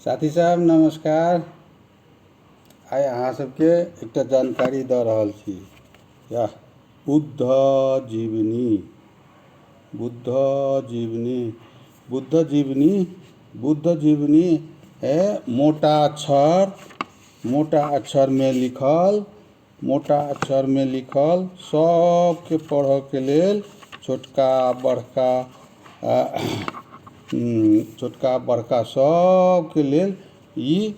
साथी साहब नमस्कार। आइ अहाँ सबके एकटा जानकारी दऽ रहल छी। या बुद्ध जीवनी बुद्ध जीवनी बुद्ध जीवनी बुद्ध जीवनी है मोटा अक्षर में लिखल सबके पढ़ऽ के लेल छोटका बड़का सबके लेल ई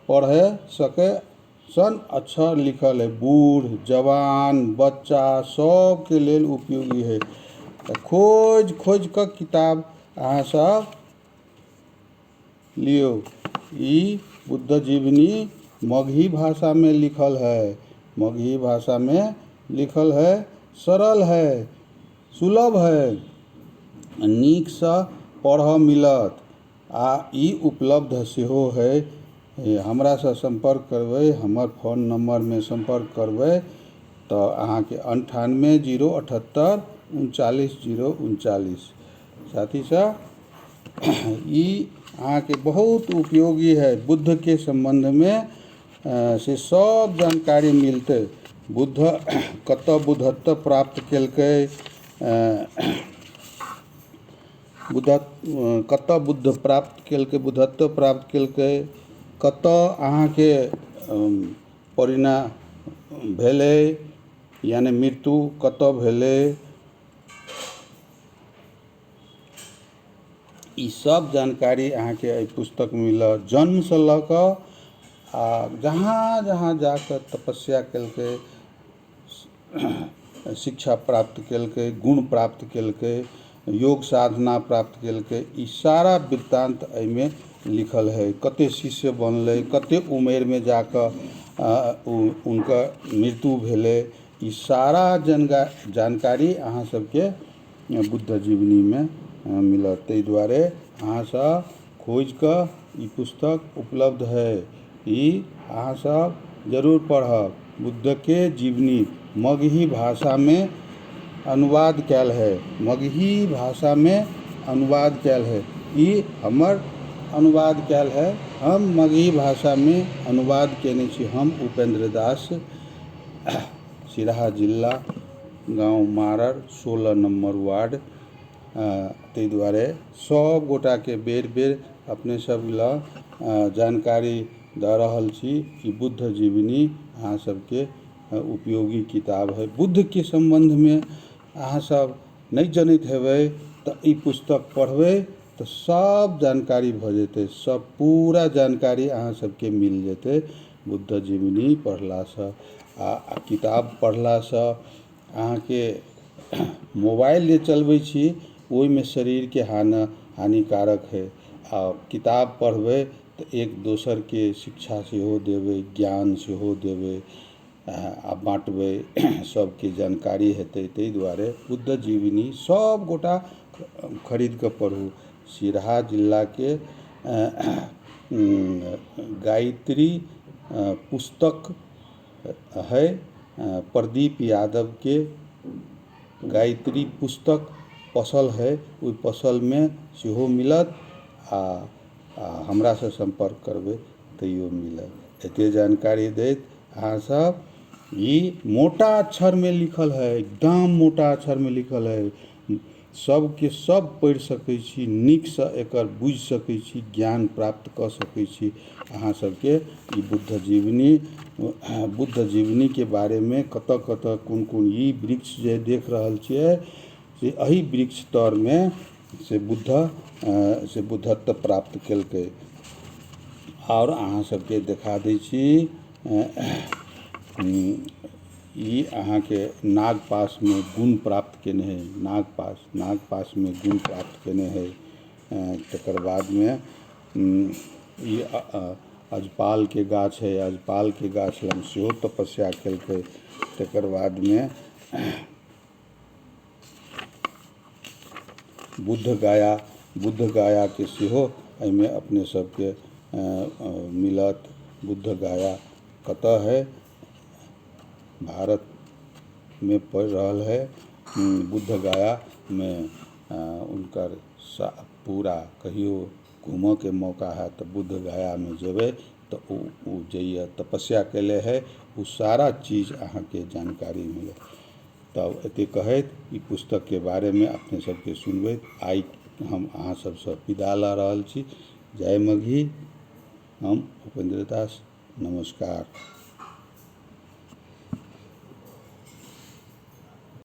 पढ़े सके सन अक्षर लिखल है। बूढ़ जवान बच्चा सबके लेल उपयोगी है। खोज कऽ किताब अहाँ सब लियो। ई बुद्ध जीवनी मगही भाषा में लिखल है। सरल है, सुलभ है, नीक सँ पढ़ऽ मिलत आ ई उपलब्ध सेहो है। हमरा से संपर्क करबै, हमर फोन नंबर में संपर्क करबै तो अहाँ के 98 078 39 039। साथी साहब ई अहाँ के बहुत उपयोगी है। बुद्ध के संबंध में से सब जानकारी मिलते। बुद्ध कतऽ बुद्धत्व प्राप्त केलकै, कतऽ बुद्धत्व प्राप्त केलकै, कतऽ अहाँ के परिणाम भेलै यानी मृत्यु कतऽ भेलै, ई सब जानकारी अहाँ के एहि पुस्तक में मिलत। जन्म से लऽ कऽ आ जहाँ जाकर तपस्या केलकै, शिक्षा प्राप्त केलकै, गुण प्राप्त केलकै, योग साधना प्राप्त केलकै, ई सारा वृत्तांत एहिमे लिखल है। कते शिष्य बनलै, कते उम्र में जाकर उनका मृत्यु भेलै, ई सारा जानकारी अहाँ सबके बुद्ध जीवनी में मिलत। ताहि दुआरे अहाँ सब खोज कऽ ई पुस्तक उपलब्ध है, ई अहाँ सब जरूर पढ़ब। बुद्ध के जीवनी मगही भाषा में अनुवाद कैल है। ई हमर अनुवाद कैल है। हम मगही भाषा में अनुवाद केने छी। हम उपेंद्र दास, सिराहा जिला, गाँव मारर, 16 नंबर वार्ड। ताहि दुआरे सब गोटा के बेर अपने सब लऽ जानकारी दऽ रहल छी। ई बुद्ध जीवनी अहाँ सबके उपयोगी किताब है। बुद्ध के संबंध में अहाँ सब नहीं जनैत हेबै तऽ ई पुस्तक पढ़बै तऽ सब जानकारी भऽ जेतै। सब पूरा जानकारी अहाँ सबके मिल जेतै बुद्ध जीवनी पढ़ला से। आ किताब पढ़ला से अहाँ के मोबाइल जे चलबै छी ओहि में शरीर के हानिकारक है। आ किताब पढ़बै तऽ एक दोसर के शिक्षा सेहो देबै, ज्ञान सेहो देबै आ बाँटबै, सबके जानकारी हेतै। ताहि दुआरे बुद्ध जीवनी सब गोटा खरीद कऽ पढ़ू। सिराहा जिला के गायत्री पुस्तक है, प्रदीप यादव के गायत्री पुस्तक पसल है, ओहि पसल में सेहो मिलत। आ हमरा से संपर्क करबै तैयो मिलत। एते जानकारी दैत अहाँ सब ई मोटा अक्षर में लिखल है, एकदम मोटा अक्षर में लिखल है। सबके सब पढ़ि सकै छी, नीक सँ एकर बुझि सकै छी, ज्ञान प्राप्त कऽ सकै छी। अहाँ सबके ई बुद्ध जीवनी के बारे में कतऽ कोन ई वृक्ष जे देख रहल छियै से एही वृक्ष तर में से बुद्धत्व प्राप्त केलकै। और अहाँ सबके देखा दै छी ई अहाँ के नागपाश में गुण प्राप्त केने है। नागपाश में गुण प्राप्त केने है। तकर बाद में ई अजपाल के गाछ है, अजपाल के गाछ लग सेहो तपस्या केलकै। तकर बाद में बुद्ध गाया के सेहो एहिमे अपने सबके मिलत। बुद्ध गाया कतऽ है, भारत में पढ़ि रहल है। बुद्ध गाया में उनकर पूरा कहियो घूमऽके मौका है तो बुद्ध गयामे जेबै तो ओ जइए तपस्या केले है, वो सारा चीज अहाँके जानकारी मिले। तब एते कहैत ई पुस्तकके बारेमे अपने सबके सुनबैत आइ हम अहाँ सबसँ विदा लऽ रहल छी। जय मगही। हम उपेंद्र दास, नमस्कार।